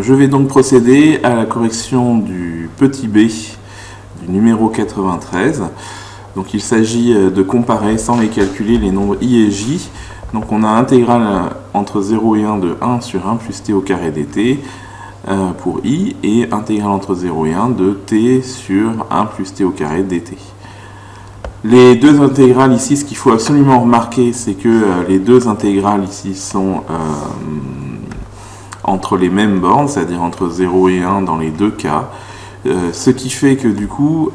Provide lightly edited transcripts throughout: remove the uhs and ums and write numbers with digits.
Je vais donc procéder à la correction du petit b du numéro 93. Donc il s'agit de comparer sans les calculer les nombres i et j. Donc on a intégrale entre 0 et 1 de 1 sur 1 plus t au carré dt pour i, et intégrale entre 0 et 1 de t sur 1 plus t au carré dt. Les deux intégrales ici, ce qu'il faut absolument remarquer, c'est que les deux intégrales ici sont entre les mêmes bornes, c'est-à-dire entre 0 et 1 dans les deux cas. Ce qui fait que du coup,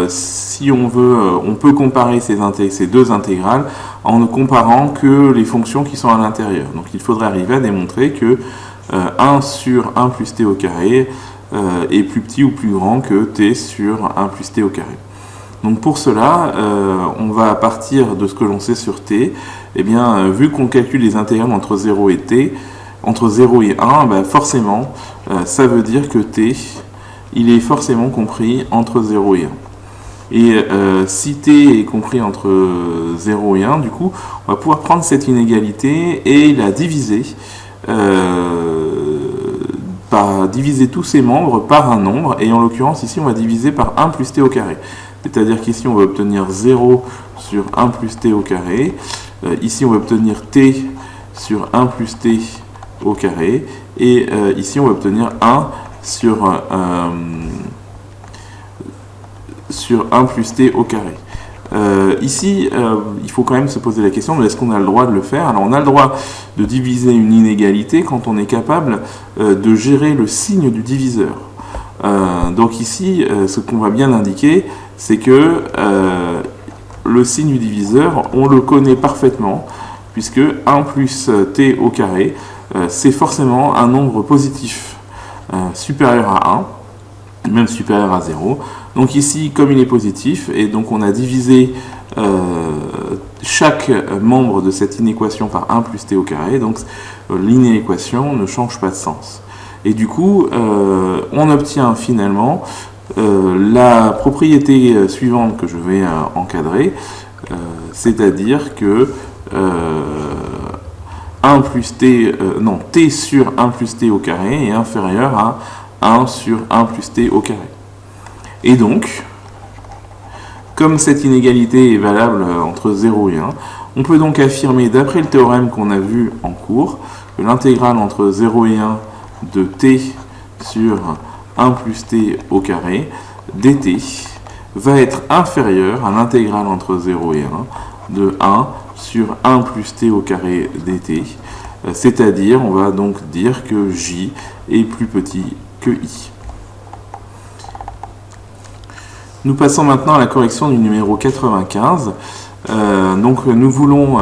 si on veut, on peut comparer ces deux intégrales en ne comparant que les fonctions qui sont à l'intérieur. Donc il faudrait arriver à démontrer que 1 sur 1 plus t au carré est plus petit ou plus grand que t sur 1 plus t au carré. Donc pour cela, on va partir de ce que l'on sait sur t. Eh bien, vu qu'on calcule les intégrales entre 0 et t, entre 0 et 1, ben forcément, ça veut dire que t, il est forcément compris entre 0 et 1. Et si t est compris entre 0 et 1, du coup, on va pouvoir prendre cette inégalité et la diviser, diviser tous ses membres par un nombre. Et en l'occurrence, ici, on va diviser par 1 plus t au carré. C'est-à-dire qu'ici, on va obtenir 0 sur 1 plus t au carré. Ici, on va obtenir t sur 1 plus t au carré. Et ici, on va obtenir 1 sur 1 plus t au carré. Ici, il faut quand même se poser la question de est-ce qu'on a le droit de le faire. Alors on a le droit de diviser une inégalité quand on est capable de gérer le signe du diviseur. Donc ici, ce qu'on va bien indiquer, c'est que le signe du diviseur, on le connaît parfaitement, puisque 1 plus t au carré, c'est forcément un nombre positif supérieur à 1, même supérieur à 0. Donc ici, comme il est positif, et donc on a divisé chaque membre de cette inéquation par 1 plus t au carré, donc l'inéquation ne change pas de sens. Et du coup, on obtient finalement la propriété suivante que je vais encadrer, c'est-à-dire que 1 plus t, t sur 1 plus t au carré est inférieur à 1 sur 1 plus t au carré. Et donc, comme cette inégalité est valable entre 0 et 1, on peut donc affirmer, d'après le théorème qu'on a vu en cours, que l'intégrale entre 0 et 1 de t sur 1 plus t au carré dt va être inférieure à l'intégrale entre 0 et 1 de 1 sur 1 plus t au carré dt, c'est-à-dire, on va donc dire que j est plus petit que i. Nous passons maintenant à la correction du numéro 95. Donc nous voulons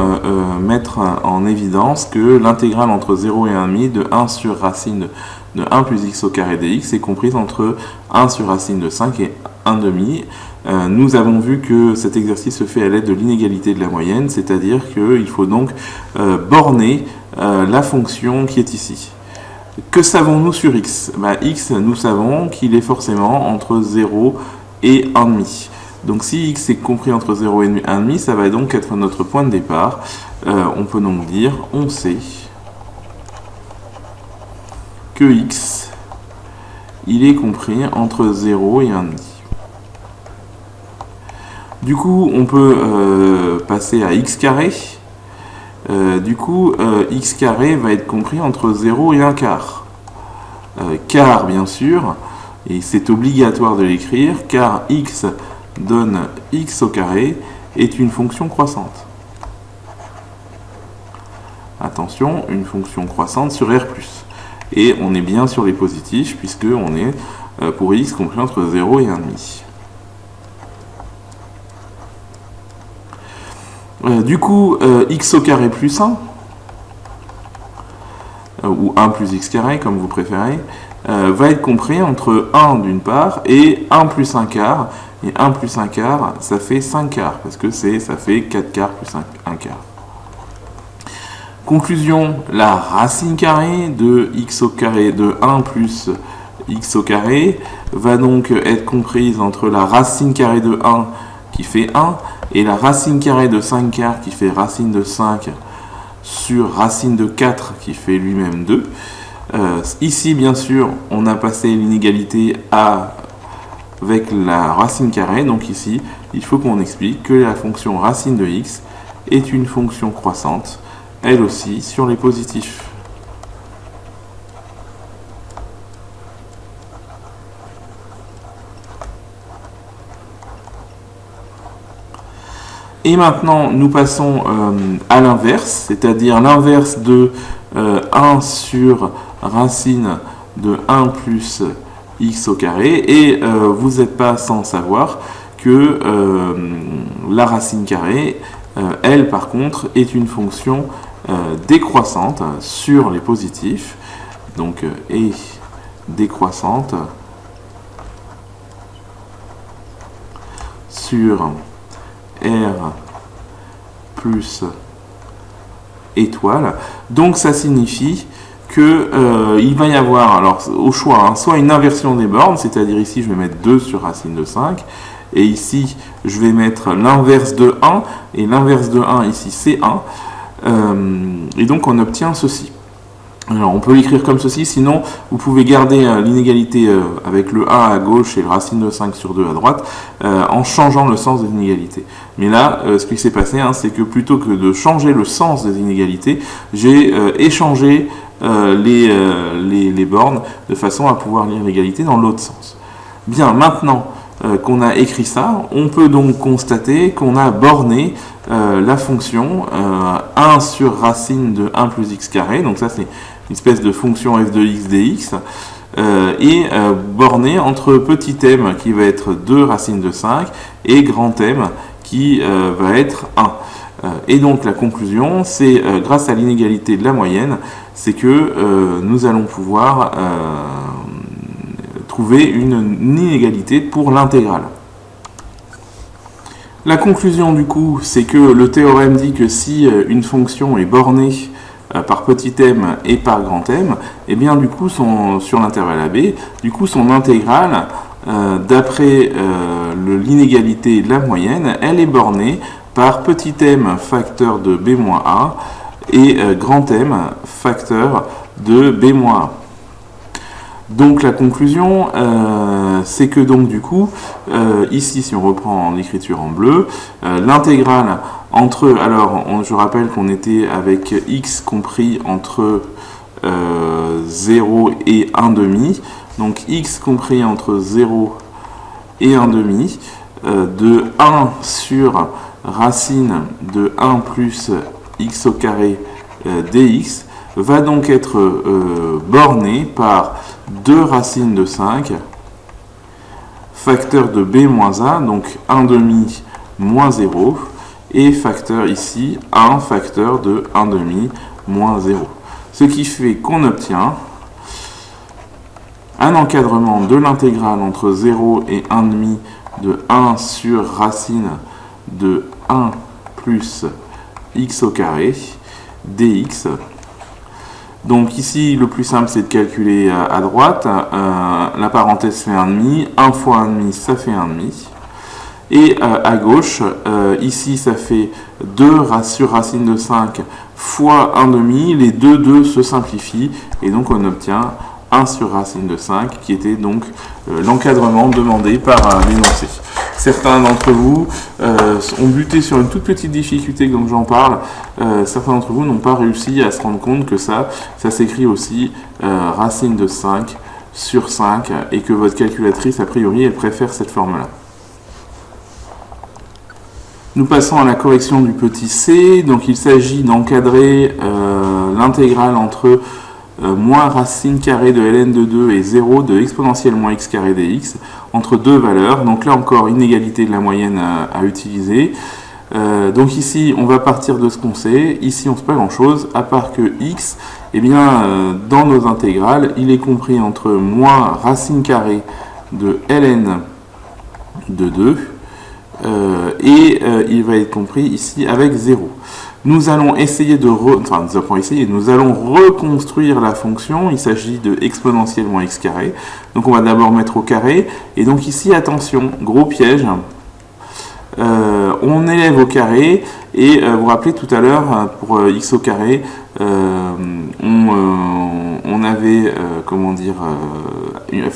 mettre en évidence que l'intégrale entre 0 et 1,5 de 1 sur racine de 1 plus x au carré dx est comprise entre 1 sur racine de 5 et 1,5. Nous avons vu que cet exercice se fait à l'aide de l'inégalité de la moyenne, c'est-à-dire qu'il faut donc borner la fonction qui est ici. Que savons-nous sur x? X, nous savons qu'il est forcément entre 0 et 1,5. Donc si x est compris entre 0 et 1,5, ça va donc être notre point de départ. On peut donc dire, on sait que x, il est compris entre 0 et 1,5. Du coup, on peut passer à x carré. X carré va être compris entre 0 et 1 quart. Car, bien sûr, et c'est obligatoire de l'écrire, car x donne x au carré est une fonction croissante. Attention, une fonction croissante sur R+. Et on est bien sur les positifs, puisque on est pour x compris entre 0 et 1,5. Du coup, x au carré plus 1, ou 1 plus x carré, comme vous préférez, va être compris entre 1 d'une part et 1 plus 1 quart. Et 1 plus 1 quart, ça fait 5 quarts, parce que ça fait 4 quarts plus 1 quart. Conclusion, la racine carrée de x au carré de 1 plus x au carré va donc être comprise entre la racine carrée de 1 qui fait 1 et la racine carrée de 5 quarts qui fait racine de 5 sur racine de 4 qui fait lui-même 2. Ici, bien sûr, on a passé l'inégalité avec la racine carrée. Donc ici, il faut qu'on explique que la fonction racine de x est une fonction croissante, elle aussi, sur les positifs. Et maintenant, nous passons à l'inverse, c'est-à-dire l'inverse de 1 sur racine de 1 plus x au carré. Et vous n'êtes pas sans savoir que la racine carrée, elle, par contre, est une fonction décroissante sur les positifs. Donc, est décroissante sur R plus étoile. Donc ça signifie que il va y avoir, alors au choix, soit une inversion des bornes, c'est-à-dire ici je vais mettre 2 sur racine de 5, et ici je vais mettre l'inverse de 1, et l'inverse de 1 ici c'est 1, et donc on obtient ceci. Alors on peut l'écrire comme ceci, sinon vous pouvez garder l'inégalité avec le 1 à gauche et le racine de 5 sur 2 à droite en changeant le sens des inégalités. Mais là, ce qui s'est passé, c'est que plutôt que de changer le sens des inégalités, j'ai échangé les bornes de façon à pouvoir lire l'égalité dans l'autre sens. Bien, maintenant qu'on a écrit ça, on peut donc constater qu'on a borné la fonction 1 sur racine de 1 plus x carré, donc ça c'est une espèce de fonction f de x dx, et borné entre petit m qui va être 2 racine de 5 et grand M qui va être 1. Et donc la conclusion, c'est grâce à l'inégalité de la moyenne, c'est que nous allons pouvoir trouver une inégalité pour l'intégrale. La conclusion du coup, c'est que le théorème dit que si une fonction est bornée par petit m et par grand M, et bien du coup sur l'intervalle AB, du coup son intégrale, d'après l'inégalité de la moyenne, elle est bornée par petit m facteur de b-a et grand M facteur de b-a. Donc la conclusion, c'est que donc du coup, ici si on reprend l'écriture en bleu, l'intégrale entre, alors je rappelle qu'on était avec x compris entre 0 et 1,5, donc x compris entre 0 et 1,5, de 1 sur racine de 1 plus x au carré dx, va donc être borné par 2 racines de 5, facteur de b moins a, donc 1,5 moins 0, et facteur ici 1 facteur de 1,5 moins 0. Ce qui fait qu'on obtient un encadrement de l'intégrale entre 0 et 1,5 de 1 sur racine de 1 plus x au carré dx. Donc ici, le plus simple, c'est de calculer à droite. La parenthèse fait 1,5. 1 fois 1,5, ça fait 1,5. Et à gauche, ici, ça fait 2 sur racine de 5 fois 1,5. Les deux se simplifient. Et donc, on obtient 1 sur racine de 5, qui était donc l'encadrement demandé par l'énoncé. Certains d'entre vous ont buté sur une toute petite difficulté, comme j'en parle. Certains d'entre vous n'ont pas réussi à se rendre compte que ça s'écrit aussi racine de 5 sur 5, et que votre calculatrice, a priori, elle préfère cette forme-là. Nous passons à la correction du petit c. Donc il s'agit d'encadrer l'intégrale entre moins racine carrée de ln de 2 et 0 de exponentielle moins x carré dx entre deux valeurs. Donc là encore, inégalité de la moyenne à utiliser. Donc ici, on va partir de ce qu'on sait. Ici, on ne sait pas grand-chose, à part que x, eh bien, dans nos intégrales, il est compris entre moins racine carrée de ln de 2 et il va être compris ici avec 0. Nous allons essayer nous allons reconstruire la fonction. Il s'agit de exponentielle moins x carré. Donc on va d'abord mettre au carré. Et donc ici, attention, gros piège. On élève au carré. Et vous vous rappelez tout à l'heure, pour x au carré, on on avait,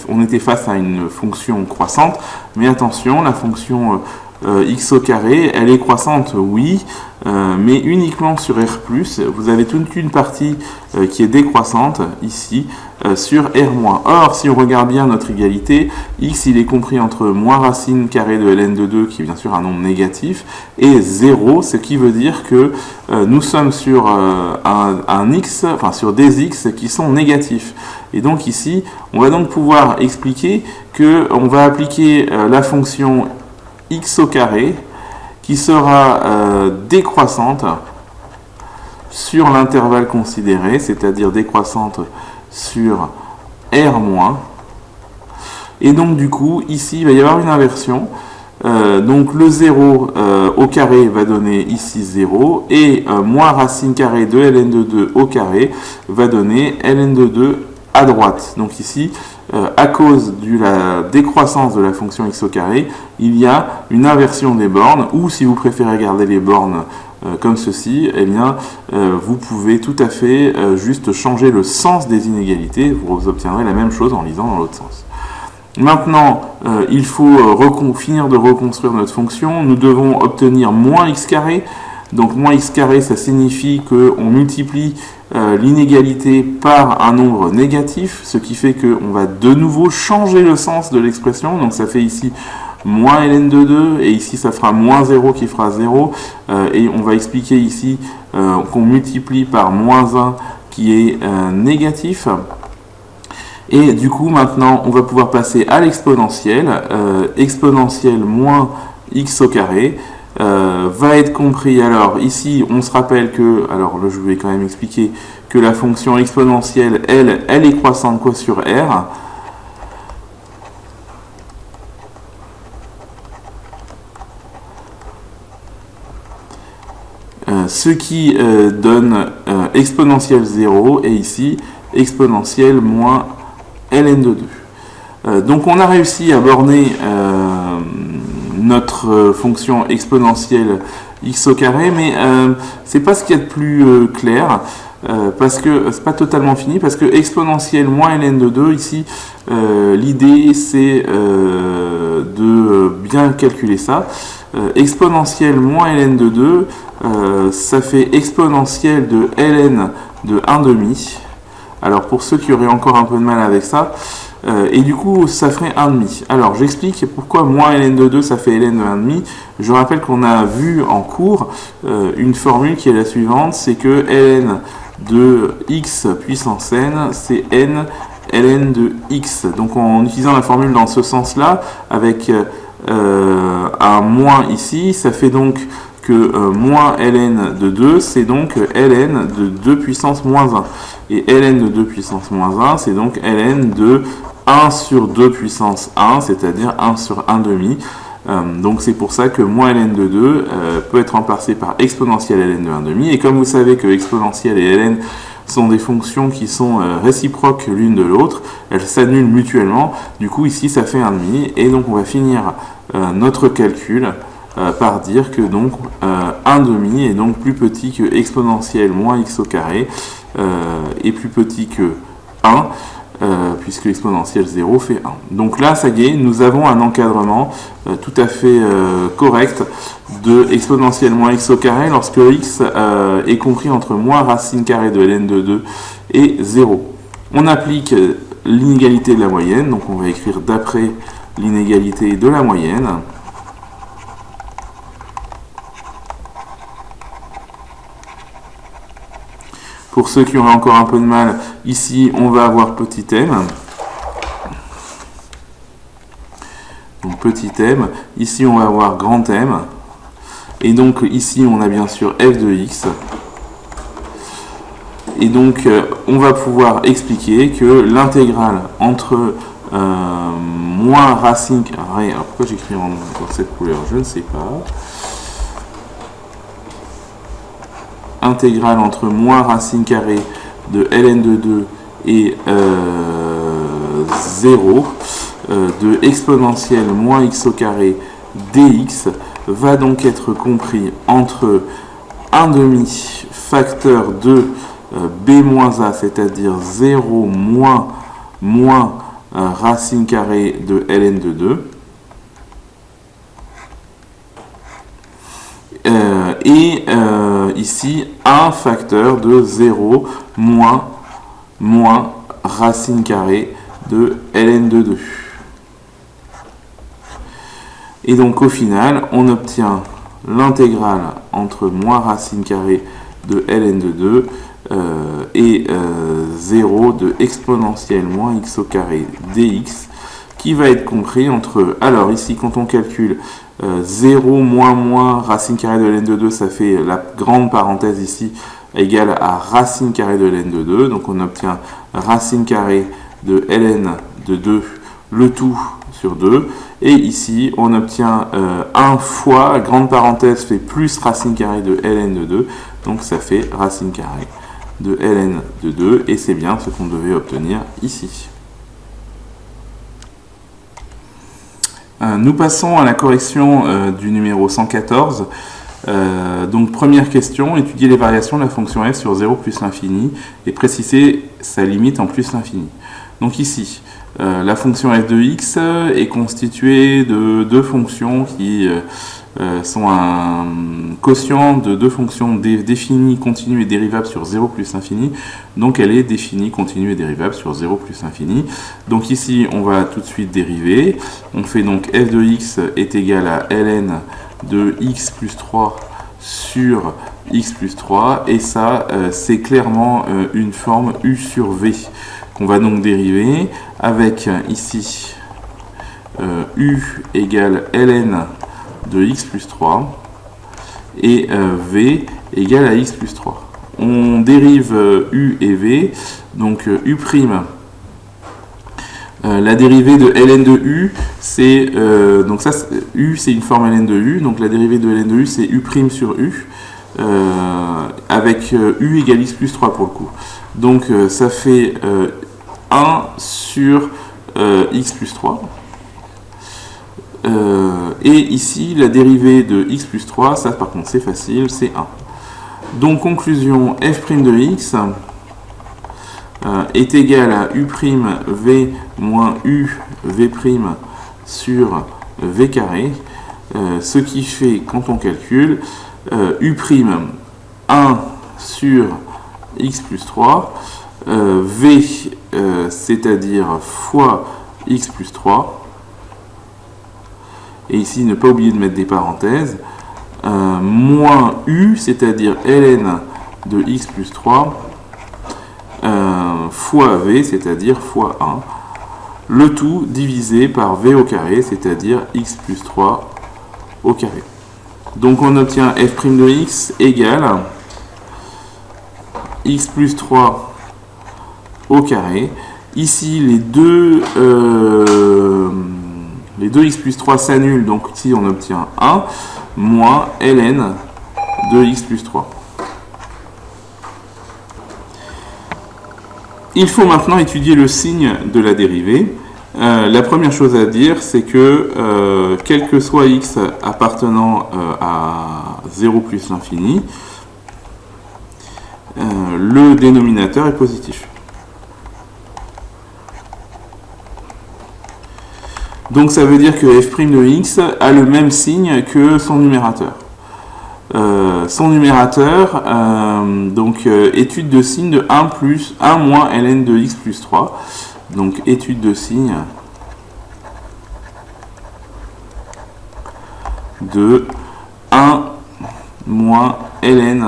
on était face à une fonction croissante, mais attention, la fonction x au carré, elle est croissante, oui, mais uniquement sur R+. Vous avez toute une partie qui est décroissante, ici, sur R-. Or, si on regarde bien notre égalité, x, il est compris entre moins racine carrée de ln de 2, qui est bien sûr un nombre négatif, et 0, ce qui veut dire que nous sommes sur un x, enfin sur des x qui sont négatifs. Et donc ici, on va donc pouvoir expliquer qu'on va appliquer la fonction x au carré qui sera décroissante sur l'intervalle considéré, c'est-à-dire décroissante sur R-. Et donc du coup, ici, il va y avoir une inversion. Donc le 0 au carré va donner ici 0, et moins racine carrée de ln de 2 au carré va donner ln de 2 à droite. Donc ici, à cause de la décroissance de la fonction x au carré, il y a une inversion des bornes, ou si vous préférez garder les bornes comme ceci, eh bien, vous pouvez tout à fait juste changer le sens des inégalités, vous obtiendrez la même chose en lisant dans l'autre sens. Maintenant, il faut finir de reconstruire notre fonction. Nous devons obtenir moins x carré. Donc moins x carré, ça signifie qu'on multiplie l'inégalité par un nombre négatif, ce qui fait qu'on va de nouveau changer le sens de l'expression. Donc ça fait ici moins ln de 2, et ici ça fera moins 0 qui fera 0. Et on va expliquer ici qu'on multiplie par moins 1 qui est négatif. Et du coup, maintenant, on va pouvoir passer à l'exponentielle. Exponentielle moins x au carré va être compris. Alors, ici, on se rappelle que, alors là, je vais quand même expliquer que la fonction exponentielle, elle est croissante quoi sur R. Ce qui donne exponentielle 0, et ici, exponentielle moins ln de 2. Donc on a réussi à borner notre fonction exponentielle x au carré, mais c'est pas ce qu'il y a de plus clair, parce que c'est pas totalement fini, parce que exponentielle moins ln de 2, ici, l'idée c'est de bien calculer ça. Exponentielle moins ln de 2, ça fait exponentielle de ln de 1,5. Alors pour ceux qui auraient encore un peu de mal avec ça, et du coup ça ferait 1,5. Alors j'explique pourquoi moins ln de 2 ça fait ln de 1,5. Je rappelle qu'on a vu en cours une formule qui est la suivante, c'est que ln de x puissance n, c'est n ln de x. Donc en utilisant la formule dans ce sens-là, avec un moins ici, ça fait donc que moins ln de 2, c'est donc ln de 2 puissance moins 1. Et ln de 2 puissance moins 1, c'est donc ln de 1 sur 2 puissance 1, c'est-à-dire 1 sur 1,5. Donc c'est pour ça que moins ln de 2 peut être remplacé par exponentielle ln de 1,5. Et comme vous savez que exponentielle et ln sont des fonctions qui sont réciproques l'une de l'autre, elles s'annulent mutuellement. Du coup ici ça fait 1,5. Et donc on va finir notre calcul par dire que donc 1,5 est donc plus petit que exponentielle moins x au carré est plus petit que 1, puisque exponentielle 0 fait 1. Donc là, ça y est, nous avons un encadrement tout à fait correct de exponentielle moins x au carré lorsque x est compris entre moins racine carrée de ln de 2 et 0. On applique l'inégalité de la moyenne, donc on va écrire d'après l'inégalité de la moyenne. Pour ceux qui auraient encore un peu de mal, ici, on va avoir petit m. Donc petit m. Ici, on va avoir grand M. Et donc, ici, on a bien sûr f de x. Et donc, on va pouvoir expliquer que l'intégrale entre moins racine... Alors, pourquoi j'écris dans cette couleur? Je ne sais pas. Intégrale entre moins racine carrée de ln de 2 et 0 de exponentielle moins x au carré dx va donc être compris entre 1,5 facteur de b moins a, c'est-à-dire 0 moins racine carrée de ln de 2. Et ici, un facteur de 0 moins racine carrée de ln de 2. Et donc au final, on obtient l'intégrale entre moins racine carrée de ln de 2 et 0 de exponentielle moins x au carré dx, qui va être compris entre, alors ici quand on calcule 0 moins racine carrée de ln de 2, ça fait la grande parenthèse ici égale à racine carrée de ln de 2, donc on obtient racine carrée de ln de 2, le tout sur 2, et ici on obtient 1 fois, grande parenthèse fait plus racine carrée de ln de 2, donc ça fait racine carrée de ln de 2, et c'est bien ce qu'on devait obtenir ici. Nous passons à la correction du numéro 114. Donc première question, étudier les variations de la fonction f sur 0 plus l'infini et préciser sa limite en plus l'infini. Donc ici, la fonction f de x est constituée de deux fonctions qui sont un quotient de deux fonctions définies, continues et dérivables sur 0 plus l'infini. Donc elle est définie, continue et dérivable sur 0 plus l'infini. Donc ici, on va tout de suite dériver. On fait donc f de x est égal à ln de x plus 3 sur x plus 3. Et ça, c'est clairement une forme u sur v qu'on va donc dériver avec ici u égale ln de x plus 3 et v égale à x plus 3. On dérive u et v, donc u', la dérivée de ln de u, c'est donc ça, u c'est une forme ln de u, donc la dérivée de ln de u c'est u' sur u, avec u égale x plus 3 pour le coup. Donc ça fait 1 sur x plus 3. Et ici, la dérivée de x plus 3, ça par contre c'est facile, c'est 1. Donc conclusion, f' de x est égal à u'v moins uv' sur v carré, ce qui fait, quand on calcule, u' 1 sur x plus 3, v c'est-à-dire fois x plus 3, et ici ne pas oublier de mettre des parenthèses, moins u, c'est-à-dire ln de x plus 3, fois v, c'est-à-dire fois 1, le tout divisé par v au carré, c'est-à-dire x plus 3 au carré. Donc on obtient f' de x égale x plus 3 au carré. Ici, les deux x plus 3 s'annulent, donc ici on obtient 1 moins ln de x plus 3. Il faut maintenant étudier le signe de la dérivée. La première chose à dire, c'est que quel que soit x appartenant à 0 plus l'infini, le dénominateur est positif. Donc ça veut dire que f' de x a le même signe que son numérateur. Son numérateur, donc étude de signe de 1 moins ln de x plus 3. Donc étude de signe de 1 moins ln,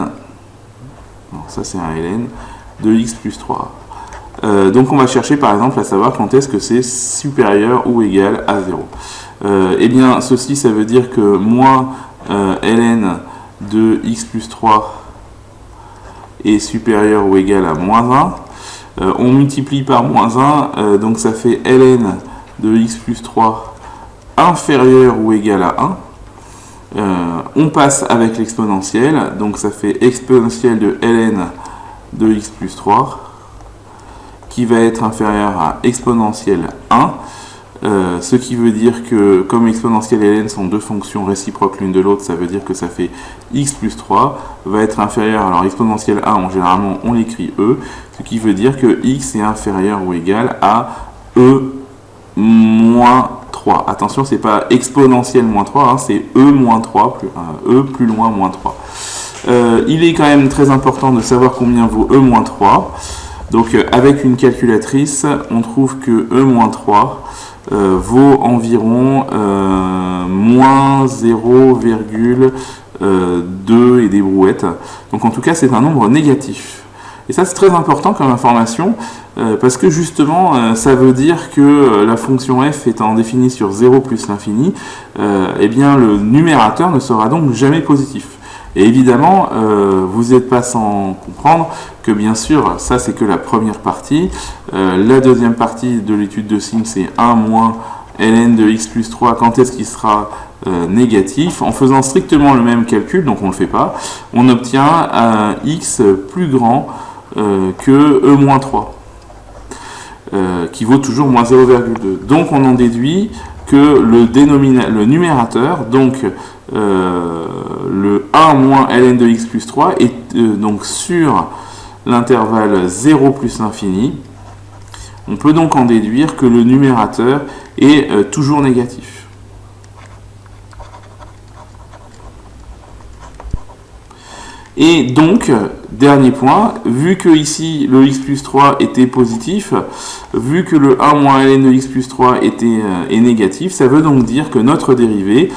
non, ça c'est un ln, de x plus 3. Donc on va chercher par exemple à savoir quand est-ce que c'est supérieur ou égal à 0. Eh bien ceci, ça veut dire que moins ln de x plus 3 est supérieur ou égal à moins 1. On multiplie par moins 1, donc ça fait ln de x plus 3 inférieur ou égal à 1. On passe avec l'exponentielle, donc ça fait exponentielle de ln de x plus 3 qui va être inférieur à exponentielle 1. ce qui veut dire que comme exponentielle et ln sont deux fonctions réciproques l'une de l'autre, ça veut dire que ça fait x plus 3 va être inférieur, alors exponentielle 1, généralement on l'écrit e, ce qui veut dire que x est inférieur ou égal à e moins 3. Attention, c'est pas exponentielle moins 3, hein, c'est e moins 3, e plus loin moins 3. Il est quand même très important de savoir combien vaut e moins 3. Donc avec une calculatrice, on trouve que e moins 3 vaut environ moins 0,2 et des brouettes. Donc en tout cas, c'est un nombre négatif. Et ça, c'est très important comme information, parce que justement, ça veut dire que la fonction f étant définie sur 0 plus l'infini, eh bien, le numérateur ne sera donc jamais positif. Et évidemment, vous n'êtes pas sans comprendre que bien sûr, ça c'est que la première partie. La deuxième partie de l'étude de signes, c'est 1 moins ln de x plus 3. Quand est-ce qu'il sera négatif? En faisant strictement le même calcul, donc on ne le fait pas, on obtient un x plus grand que e moins 3, qui vaut toujours moins 0,2. Donc on en déduit que le numérateur, donc le 1 moins ln de x plus 3 est donc sur l'intervalle 0 plus l'infini. On peut donc en déduire que le numérateur est toujours négatif. Et donc, dernier point, vu que ici le x plus 3 était positif, vu que le 1 moins ln de x plus 3 est négatif, ça veut donc dire que notre dérivée,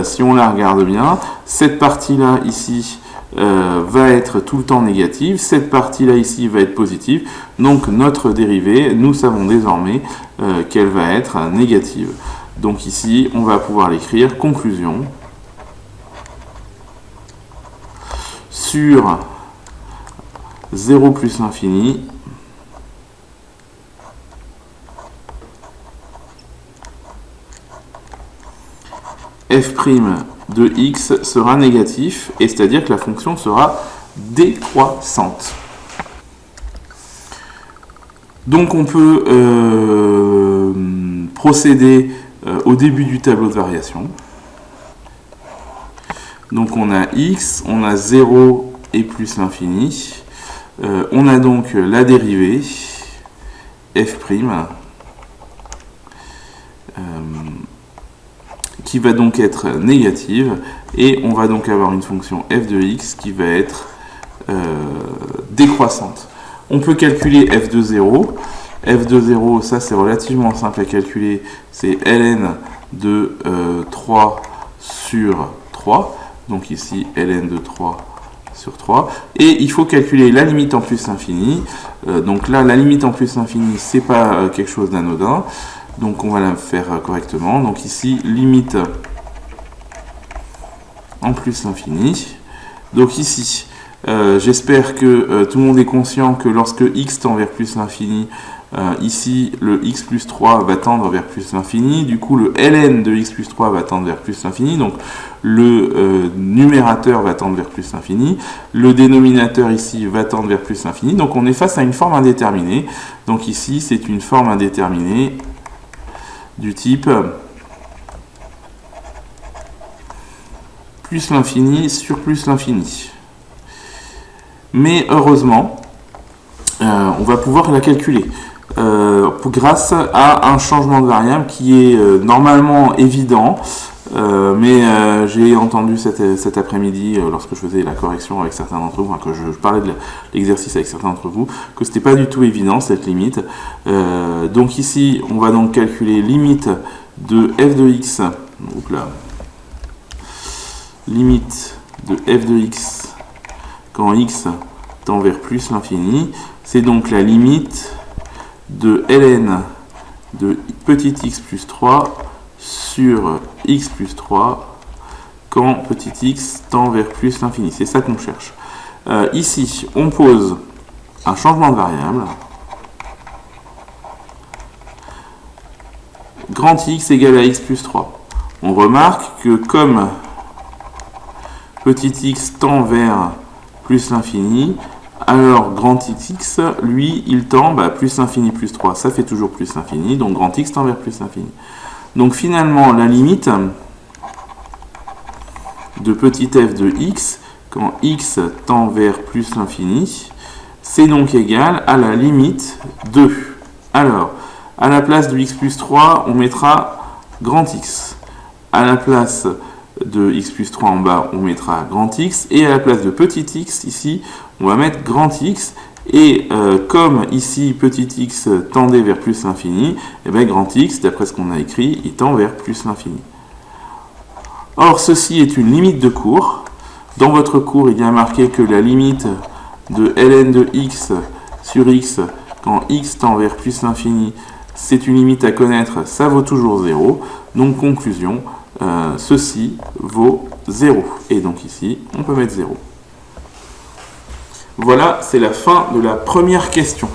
si on la regarde bien, cette partie-là ici va être tout le temps négative, cette partie-là ici va être positive, donc notre dérivée, nous savons désormais qu'elle va être négative. Donc ici, on va pouvoir l'écrire, conclusion, sur 0 plus l'infini, f' de x sera négatif, et c'est-à-dire que la fonction sera décroissante. Donc on peut procéder au début du tableau de variation. Donc on a x, on a 0 et plus l'infini. On a donc la dérivée f' qui va donc être négative, et on va donc avoir une fonction f de x qui va être décroissante. On peut calculer f de 0. F de 0, ça c'est relativement simple à calculer, c'est ln de 3 sur 3. Donc ici, ln de 3 sur 3. Et il faut calculer la limite en plus l'infini. Donc là, la limite en plus l'infini, c'est pas quelque chose d'anodin. Donc on va la faire correctement. Donc ici, limite en plus l'infini. Donc ici, j'espère que tout le monde est conscient que lorsque x tend vers plus l'infini, ici, le x plus 3 va tendre vers plus l'infini. Du coup, le ln de x plus 3 va tendre vers plus l'infini. Donc, le numérateur va tendre vers plus l'infini. Le dénominateur ici va tendre vers plus l'infini. Donc, on est face à une forme indéterminée. Donc, ici, c'est une forme indéterminée du type plus l'infini sur plus l'infini. Mais heureusement, on va pouvoir la calculer. Grâce à un changement de variable qui est normalement évident, mais j'ai entendu cet après-midi, lorsque je faisais la correction avec certains d'entre vous, que je parlais de l'exercice avec certains d'entre vous, que ce n'était pas du tout évident cette limite. Donc ici, on va donc calculer limite de f de x, limite de f de x quand x tend vers plus l'infini, c'est donc la limite de ln de petit x plus 3 sur x plus 3 quand petit x tend vers plus l'infini. C'est ça qu'on cherche. Ici, on pose un changement de variable. Grand X égale à x plus 3. On remarque que comme petit x tend vers plus l'infini, Alors, grand x, lui, il tend plus l'infini plus 3. Ça fait toujours plus l'infini, donc grand x tend vers plus l'infini. Donc finalement, la limite de petit f de x, quand x tend vers plus l'infini, c'est donc égal à la limite de. Alors, à la place de x plus 3, on mettra grand x. À la place de x plus 3 en bas, on mettra grand x. Et à la place de petit x, ici, on va mettre grand x. Et comme ici, petit x tendait vers plus l'infini, et bien grand x, d'après ce qu'on a écrit, il tend vers plus l'infini. Or, ceci est une limite de cours. Dans votre cours, il y a marqué que la limite de ln de x sur x, quand x tend vers plus l'infini, c'est une limite à connaître, ça vaut toujours 0. Donc, conclusion, ceci vaut 0. Et donc ici, on peut mettre 0. Voilà, c'est la fin de la première question.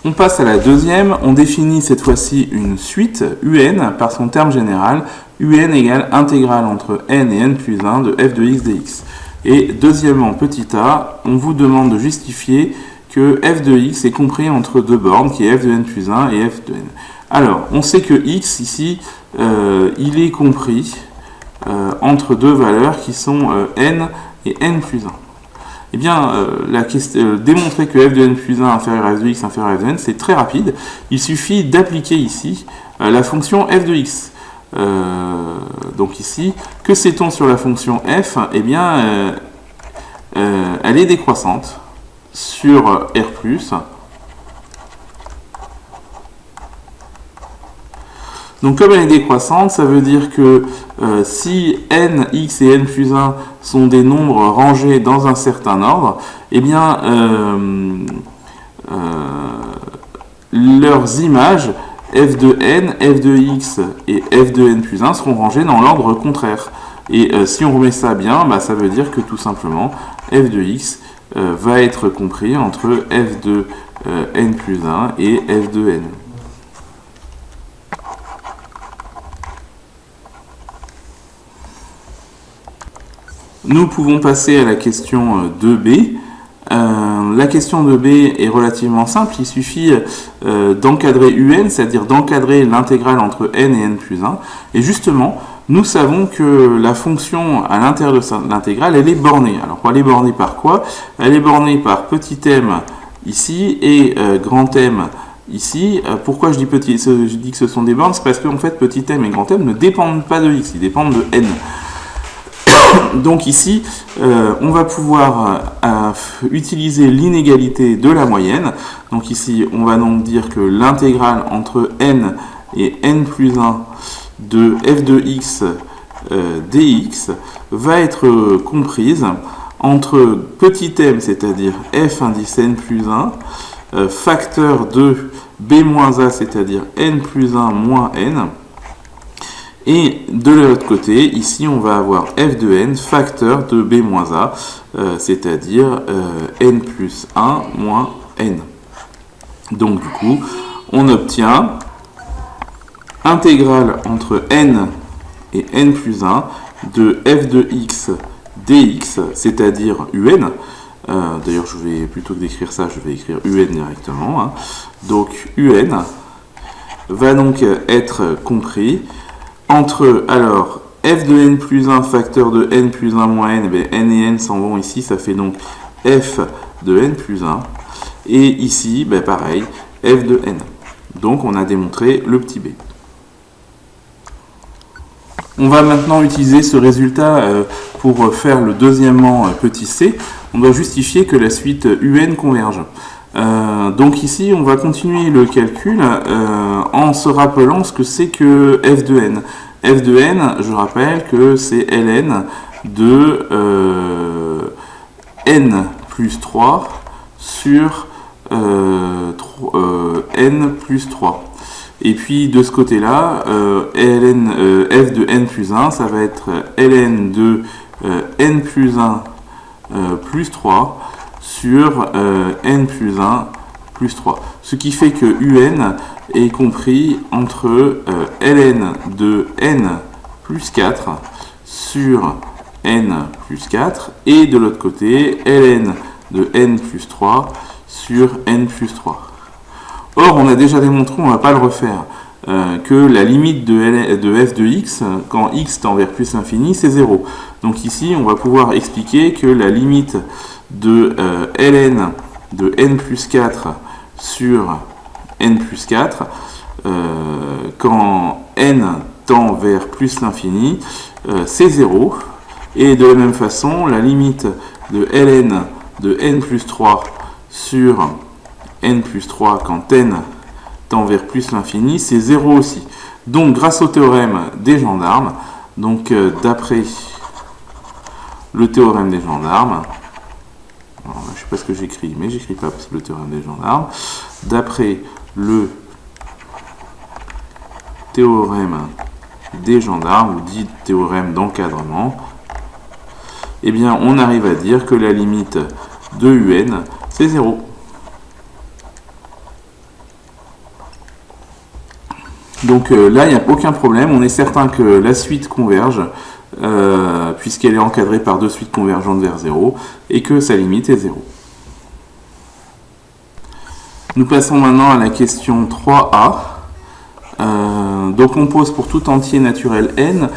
On passe à la deuxième. On définit cette fois-ci une suite, un, par son terme général. Un égale intégrale entre n et n plus 1 de f de x dx. Et deuxièmement, petit a, on vous demande de justifier que f de x est compris entre deux bornes, qui est f de n plus 1 et f de n. Alors, on sait que x, ici, il est compris entre deux valeurs qui sont n et n plus 1. Eh bien, démontrer que f de n plus 1 inférieur à f de x inférieur à f de n, c'est très rapide. Il suffit d'appliquer ici la fonction f de x. Donc ici, que sait-on sur la fonction f? Eh bien, elle est décroissante sur R+. Donc comme elle est décroissante, ça veut dire que si n, x et n plus 1 sont des nombres rangés dans un certain ordre, eh bien leurs images f de n, f de x et f de n plus 1 seront rangées dans l'ordre contraire. Et si on remet ça bien, ça veut dire que tout simplement f de x va être compris entre f de n plus 1 et f de n. Nous pouvons passer à la question 2b. La question 2b est relativement simple. Il suffit d'encadrer un, c'est-à-dire d'encadrer l'intégrale entre n et n plus 1. Et justement, nous savons que la fonction à l'intérieur de l'intégrale, elle est bornée. Alors, elle est bornée par quoi? Elle est bornée par petit m ici et grand m ici. Pourquoi je dis que ce sont des bornes? C'est parce qu'en fait, petit m et grand m ne dépendent pas de x, ils dépendent de n. Donc ici, on va pouvoir utiliser l'inégalité de la moyenne. Donc ici, on va donc dire que l'intégrale entre n et n plus 1 de f de x dx va être comprise entre petit m, c'est-à-dire f indice n plus 1, facteur de b moins a, c'est-à-dire n plus 1 moins n. Et de l'autre côté, ici, on va avoir f de n facteur de b moins a, c'est-à-dire n plus 1 moins n. Donc, du coup, on obtient intégrale entre n et n plus 1 de f de x dx, c'est-à-dire un. D'ailleurs, plutôt que d'écrire ça, je vais écrire un directement. Donc, un va donc être compris entre, alors, f de n plus 1 facteur de n plus 1 moins n, n et n s'en vont ici, ça fait donc f de n plus 1. Et ici, pareil, f de n. Donc, on a démontré le petit b. On va maintenant utiliser ce résultat pour faire le deuxièmement petit c. On doit justifier que la suite un converge. Donc ici, on va continuer le calcul en se rappelant ce que c'est que f de n. F de n, je rappelle que c'est ln de n plus 3 sur n plus 3. Et puis de ce côté-là, f de n plus 1, ça va être ln de n plus 1 plus 3 sur n plus 1 plus 3. Ce qui fait que un est compris entre ln de n plus 4 sur n plus 4 et de l'autre côté ln de n plus 3 sur n plus 3. Or, on a déjà démontré, on ne va pas le refaire, que la limite de f de x, quand x tend vers plus l'infini, c'est 0. Donc ici, on va pouvoir expliquer que la limite de ln de n plus 4 sur n plus 4, quand n tend vers plus l'infini, c'est 0. Et de la même façon, la limite de ln de n plus 3 sur n plus 3 quand n tend vers plus l'infini, c'est 0 aussi. Donc, grâce au théorème des gendarmes, donc d'après le théorème des gendarmes, alors, je ne sais pas ce que j'écris, mais j'écris pas parce que le théorème des gendarmes, d'après le théorème des gendarmes, ou dit théorème d'encadrement, eh bien, on arrive à dire que la limite de un, c'est 0. Donc là, il n'y a aucun problème. On est certain que la suite converge, puisqu'elle est encadrée par deux suites convergentes vers 0, et que sa limite est 0. Nous passons maintenant à la question 3a. Donc on pose pour tout entier naturel n,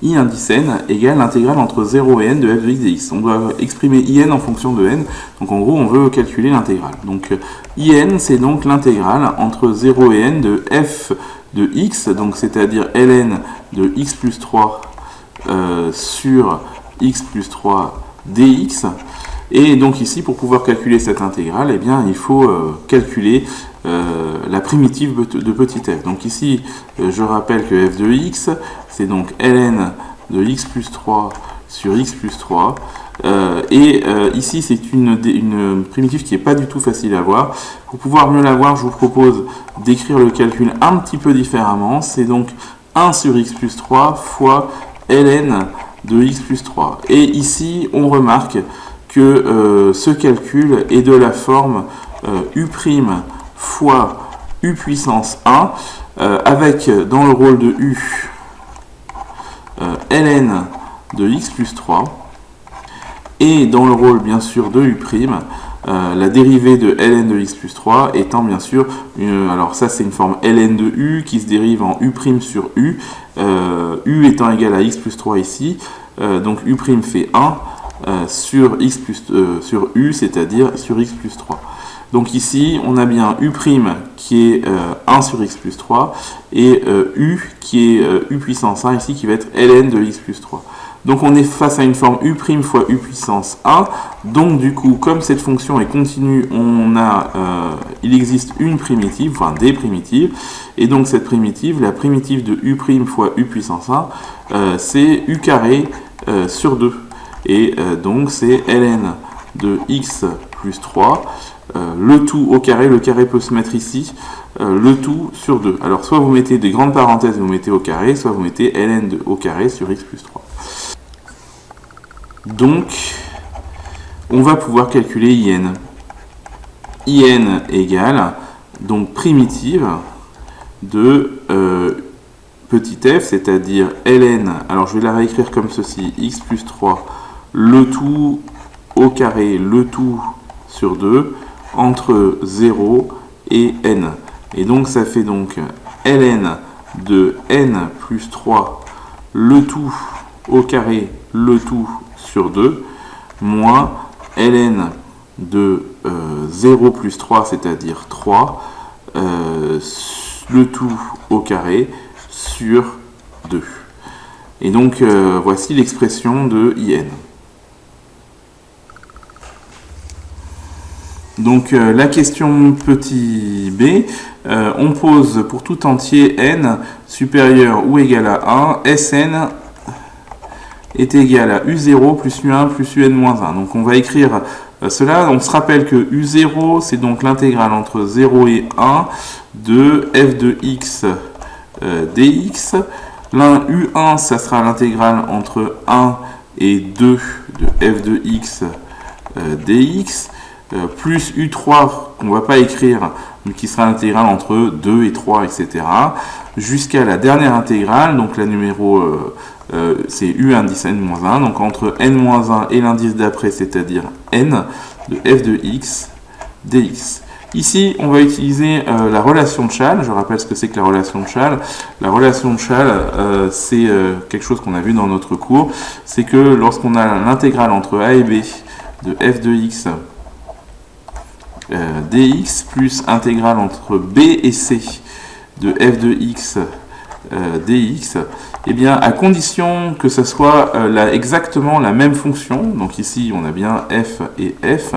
I indice n égale l'intégrale entre 0 et n de f de x dx. On doit exprimer in en fonction de n, donc en gros on veut calculer l'intégrale. Donc in c'est donc l'intégrale entre 0 et n de f de x, donc c'est-à-dire ln de x plus 3 sur x plus 3 dx. Et donc ici, pour pouvoir calculer cette intégrale, eh bien, il faut calculer la primitive de petit f. Donc ici, je rappelle que f de x, c'est donc ln de x plus 3 sur x plus 3. Ici, c'est une primitive qui n'est pas du tout facile à voir. Pour pouvoir mieux la voir, je vous propose d'écrire le calcul un petit peu différemment. C'est donc 1 sur x plus 3 fois ln de x plus 3. Et ici, on remarque que ce calcul est de la forme u' fois u puissance 1, avec dans le rôle de u ln de x plus 3, et dans le rôle bien sûr de u', la dérivée de ln de x plus 3 étant bien sûr, alors ça c'est une forme ln de u qui se dérive en u' sur u, u étant égal à x plus 3 ici, donc u' fait 1, sur u, c'est-à-dire sur x plus 3. Donc ici, on a bien u' qui est 1 sur x plus 3, et u qui est u puissance 1 ici, qui va être ln de x plus 3. Donc on est face à une forme u' fois u puissance 1. Donc du coup, comme cette fonction est continue, il existe une primitive, enfin des primitives, et donc cette primitive, la primitive de u' fois u puissance 1, c'est u carré sur 2. Et donc c'est ln de x plus 3, le tout au carré, le carré peut se mettre ici, le tout sur 2. Alors soit vous mettez des grandes parenthèses et vous mettez au carré, soit vous mettez ln au carré sur x plus 3. Donc on va pouvoir calculer in. In égale donc primitive de petit f, c'est-à-dire ln, alors je vais la réécrire comme ceci, x plus 3, le tout au carré, le tout sur 2, entre 0 et n. Et donc ça fait donc ln de n plus 3, le tout au carré, le tout sur 2, moins ln de 0 plus 3, c'est-à-dire 3, le tout au carré sur 2. Et donc voici l'expression de in. Donc la question petit b, on pose pour tout entier n supérieur ou égal à 1, Sn est égal à U0 plus U1 plus UN moins 1. Donc on va écrire cela. On se rappelle que U0, c'est donc l'intégrale entre 0 et 1 de f de x dx. U1, ça sera l'intégrale entre 1 et 2 de f de x dx. plus U3 qu'on ne va pas écrire, mais qui sera l'intégrale entre 2 et 3, etc. Jusqu'à la dernière intégrale, donc la numéro c'est U indice n-1, donc entre n-1 et l'indice d'après, c'est-à-dire n de f de x dx. Ici, on va utiliser la relation de Chasles. Je rappelle ce que c'est que la relation de Chasles. La relation de Chasles, c'est quelque chose qu'on a vu dans notre cours. C'est que lorsqu'on a l'intégrale entre a et b de f de x dx plus intégrale entre b et c de f de x dx, eh bien, à condition que ce soit exactement la même fonction, donc ici on a bien f et f,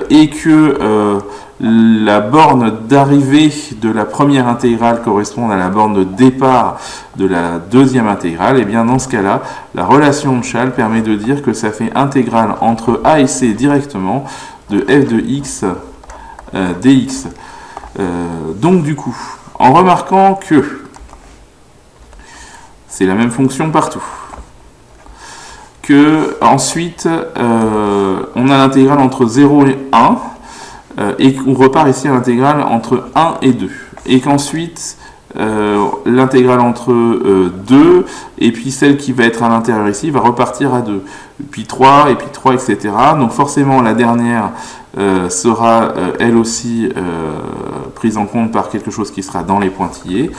et que la borne d'arrivée de la première intégrale corresponde à la borne de départ de la deuxième intégrale, et bien dans ce cas-là, la relation de Chasles permet de dire que ça fait intégrale entre a et c directement de f de x dx. Donc du coup, en remarquant que c'est la même fonction partout, que ensuite on a l'intégrale entre 0 et 1, et qu'on repart ici à l'intégrale entre 1 et 2, et qu'ensuite l'intégrale entre 2 et puis celle qui va être à l'intérieur ici va repartir à 2, puis 3 et puis 3, etc. Donc forcément la dernière sera elle aussi prise en compte par quelque chose qui sera dans les pointillés.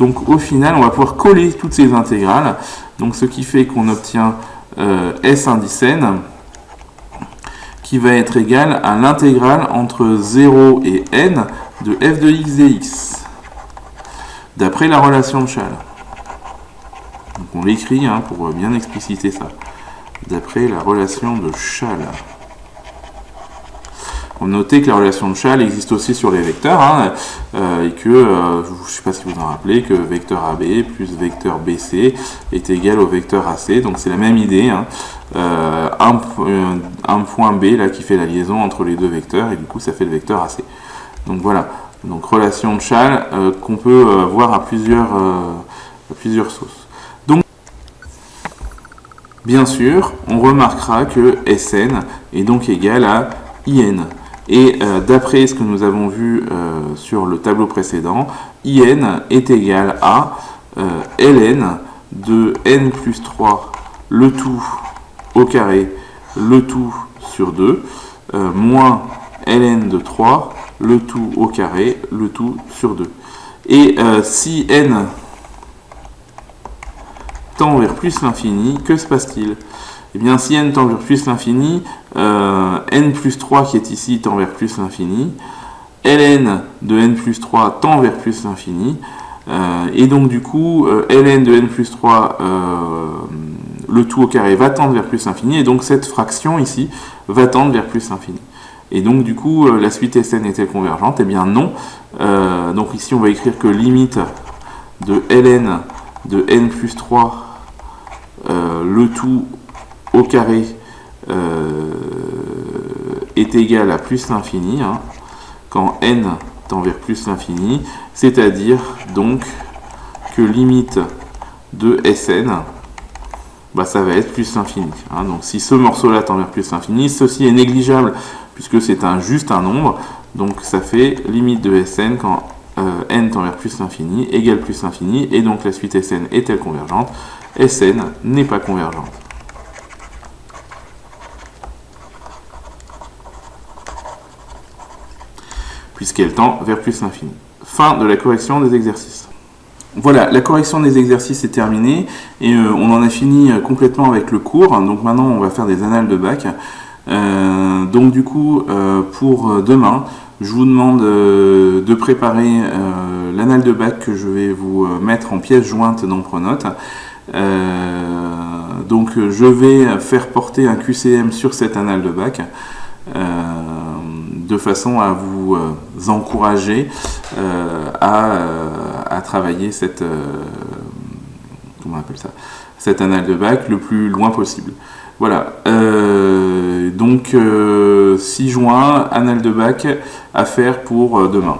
Donc au final on va pouvoir coller toutes ces intégrales, donc ce qui fait qu'on obtient S indice n qui va être égal à l'intégrale entre 0 et n de f de x dx, d'après la relation de Chasles. Donc on l'écrit pour bien expliciter ça, d'après la relation de Chasles. On notait que la relation de Chasles existe aussi sur les vecteurs, et que, je ne sais pas si vous en rappelez, que vecteur AB plus vecteur BC est égal au vecteur AC, donc c'est la même idée, un point B là, qui fait la liaison entre les deux vecteurs, et du coup ça fait le vecteur AC. Donc voilà, donc relation de Chasles qu'on peut voir à plusieurs sources. Donc, bien sûr, on remarquera que Sn est donc égal à In. Et d'après ce que nous avons vu sur le tableau précédent, In est égal à ln de n plus 3, le tout au carré, le tout sur 2, moins ln de 3, le tout au carré, le tout sur 2. Et si n tend vers plus l'infini, que se passe-t-il ? Eh bien, si n tend vers plus l'infini, n plus 3 qui est ici tend vers plus l'infini, ln de n plus 3 tend vers plus l'infini, et donc du coup, ln de n plus 3, le tout au carré, va tendre vers plus l'infini, et donc cette fraction ici va tendre vers plus l'infini. Et donc du coup, la suite Sn est-elle convergente ? Eh bien non. Donc ici, on va écrire que limite de ln de n plus 3, le tout au carré est égal à plus l'infini, quand n tend vers plus l'infini, c'est-à-dire donc que limite de Sn, ça va être plus l'infini. Donc si ce morceau-là tend vers plus l'infini, ceci est négligeable puisque c'est juste un nombre, donc ça fait limite de Sn quand n tend vers plus l'infini égale plus l'infini, et donc la suite Sn est-elle convergente ? Sn n'est pas convergente. Puisqu'elle tend vers plus l'infini. Fin de la correction des exercices. Voilà, la correction des exercices est terminée, et on en a fini complètement avec le cours. Donc maintenant, on va faire des annales de bac. Donc du coup, pour demain, je vous demande de préparer l'annale de bac que je vais vous mettre en pièce jointe dans Pronote. Donc je vais faire porter un QCM sur cette annale de bac, de façon à vous encourager à travailler cette annale de bac le plus loin possible. Voilà, donc 6 juin, annale de bac à faire pour demain.